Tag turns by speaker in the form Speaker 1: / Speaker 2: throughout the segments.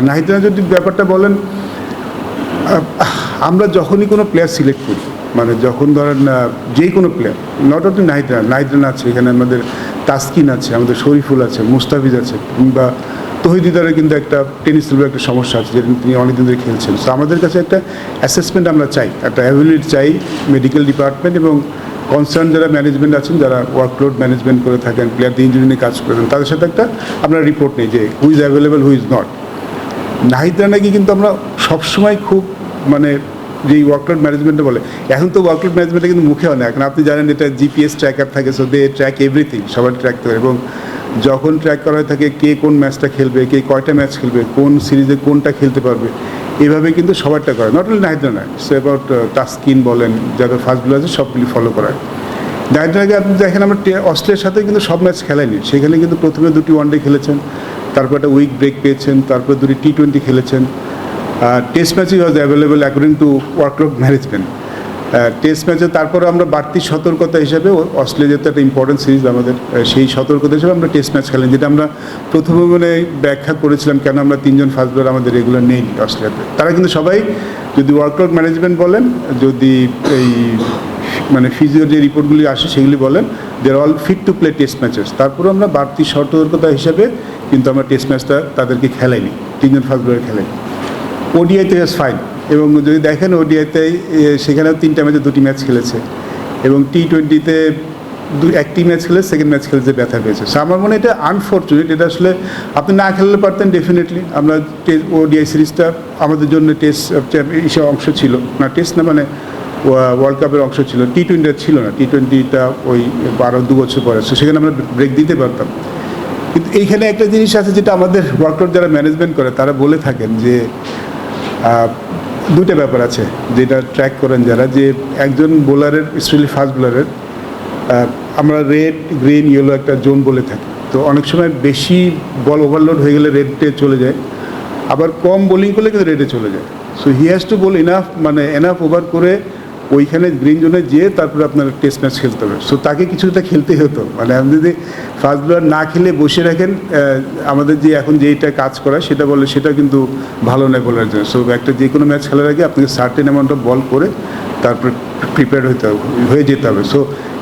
Speaker 1: নাহিদ রানা যদি ব্যাপারটা বলেন, আমরা যখনই কোনো প্লেয়ার সিলেক্ট করি, মানে যখন ধরেন যে কোনো player, not only Nahid Rana আছে, এখানে আমাদের তাসকিন আছে, আমাদের শরীফুল আছে, মুস্তাফিজ আছে, কিংবা তহিদিদারের কিন্তু একটা টেনিস একটা সমস্যা আছে, যেটা তিনি অনেকদিন ধরে খেলছেন। সো আমাদের কাছে একটা অ্যাসেসমেন্ট আমরা চাই, একটা অ্যাভেলিট চাই মেডিকেল ডিপার্টমেন্ট এবং কনসার্ন যারা ম্যানেজমেন্ট আছেন, যারা ওয়ার্কলোড ম্যানেজমেন্ট করে থাকেন, প্লেয়ারদের ইঞ্জুরি নিয়ে কাজ করেন, তাদের সাথে একটা আমরা রিপোর্ট নিই যে who is available, who is not. Nahid রানাকে কিন্তু আমরা সবসময় খুব মানে যেই ওয়ার্কলোড ম্যানেজমেন্টে বলে, এখন তো ওয়ার্কলোড ম্যানেজমেন্টে কিন্তু মুখে হয় না, এখন আপনি জানেন এটা জিপিএস ট্র্যাকার থাকে, সো দে ট্র্যাক এভরিথিং, সবার ট্র্যাক করে, এবং যখন ট্র্যাক করা হয়ে থাকে কে কোন ম্যাচটা খেলবে, কে কয়টা ম্যাচ খেলবে, কোন সিরিজে কোনটা খেলতে পারবে, এভাবে কিন্তু সবারটা করে, not only Nahid Rana, so about Taskin বলেন, যাদের ফাস্ট বোলার আছে সবগুলি ফলো করায়। নাহিদ রানাকে আপনি দেখেন, আমরা অস্ট্রেলিয়ার সাথে কিন্তু সব ম্যাচ খেলাইনি, সেখানে কিন্তু প্রথমে 2টি ওয়ানডে খেলেছেন, তারপর একটা উইক ব্রেক পেয়েছেন, তারপর 2টি টি-20 খেলেছেন। টেস্ট ম্যাচে was available according to workload management. Test ম্যাচে তারপরে আমরা বাড়তি সতর্কতা হিসাবে, অস্ট্রেলিয়া যেহেতু একটা ইম্পর্টেন্ট সিরিজ আমাদের, সেই সতর্কতা হিসাবে আমরা টেস্ট ম্যাচ খেলেন, যেটা আমরা প্রথমে মানে ব্যাখ্যা করেছিলাম কেন আমরা 3জন ফাস্ট বোলার আমাদের রেগুলার নেই অস্ট্রেলিয়াতে। তারা কিন্তু সবাই, যদি ওয়ার্কলোড ম্যানেজমেন্ট বলেন, যদি এই মানে ফিজিওর যে রিপোর্টগুলি আসে সেগুলি বলেন, they are all fit to play test matches. তারপরে আমরা বাড়তি সতর্কতা হিসাবে কিন্তু আমরা টেস্ট ম্যাচটা তাদেরকে খেলাইনি, 3জন ফাস্ট বোলার খেলাইনি। ওডিআইতে ওয়াজ ফাইন, এবং যদি দেখেন ওডিআইতে সেখানেও 3টা ম্যাচে 2টি ম্যাচ খেলেছে, এবং টি-20তে একটি ম্যাচ খেলে সেকেন্ড ম্যাচ খেলে যে ব্যথা পেয়েছে। সো আমার মনে হয় এটা আনফর্চুনেট, এটা আসলে আপনি না খেলতে পারতেন ডেফিনেটলি। আমরা ওডিআই সিরিজটা আমাদের জন্য টেস্ট হিসেবে অংশ ছিল না, টেস্ট না মানে ওয়ার্ল্ড কাপের অংশ ছিল, টি-20 ছিল না, টি-20টা ওই 2 বছর পরে, সো সেখানে আমরা ব্রেক দিতে পারতাম। কিন্তু এইখানে একটা জিনিস আছে যেটা আমাদের ওয়ার্কআউট যারা ম্যানেজমেন্ট করে তারা বলে থাকেন যে 2টা ব্যাপার আছে যেটা ট্র্যাক করেন যারা, যে একজন বোলারের, স্পেশালি ফাস্ট বোলারের, আমরা রেড, গ্রিন, ইয়েলো একটা জোন বলে থাকি। তো অনেক সময় বেশি বল ওভারলোড হয়ে গেলে রেডে চলে যায়, আবার কম বোলিং করলে কিন্তু রেডে চলে যায়। So he has to bowl enough, মানে এনাফ ওভার করে ওইখানে গ্রিন জোনে যেয়ে তারপরে আপনার টেস্ট ম্যাচ খেলতে হবে। সো তাকে কিছুটা খেলতেই হতো, মানে আপনি যদি ফাস্ট বোলার না খেলে বসে রাখেন, আমাদের যে এখন যেইটা কাজ করা সেটা বলে, সেটা কিন্তু ভালো নয় বোলার জন্য। সো একটা যে কোনো ম্যাচ খেলার আগে আপনাকে সার্টেন অ্যামাউন্ট অফ বল করে তারপরে প্রিপেয়ার হয়ে যেতে হবে। সো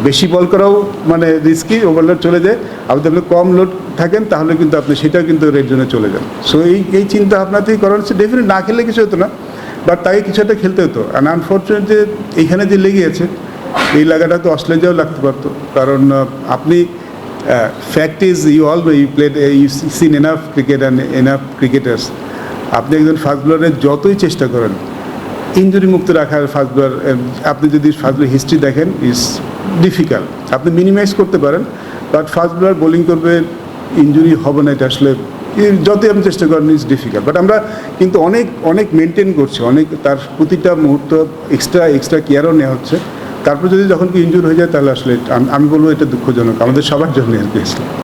Speaker 1: বেশি বল করাও মানে রিস্কি, ওভারলোড চলে যায়। আপনি কম লোড থাকেন তাহলে কিন্তু আপনি সেটাও কিন্তু রেড জোনে চলে যান। সো এই চিন্তা ভাবনাতেই করা হচ্ছে, ডেফিনেট না খেললে কিছু হতো না, বাট তাকে কিছু একটা খেলতে হতো। অ্যান্ড আনফর্চুনেট যে এইখানে যে লেগে আছে, এই লাগাটা তো অস্ট্রেলিয়াও লাগতে পারতো, কারণ আপনি fact is you played, you seen enough cricket and enough cricketers. আপনি একজন ফাস্ট বোলারের যতই চেষ্টা করেন ইঞ্জুরি মুক্ত রাখার, ফাস্ট বোলার আপনি যদি ফাস্ট বোলার হিস্ট্রি দেখেন, ইজ ডিফিকাল্ট। আপনি মিনিমাইজ করতে পারেন, বাট ফাস্ট বোলার বোলিং করবে, ইঞ্জুরি হবে না, এটা আসলে যতই আপনি চেষ্টা করেন ইজ ডিফিকাল্ট। বাট আমরা কিন্তু অনেক মেনটেন করছি, অনেক তার প্রতিটা মুহূর্ত এক্সট্রা কেয়ারও নেওয়া হচ্ছে। তারপর যদি যখন কি ইনজুর হয়ে যায় তাহলে আসলে আমি বলবো এটা দুঃখজনক আমাদের সবার জন্য আর কি।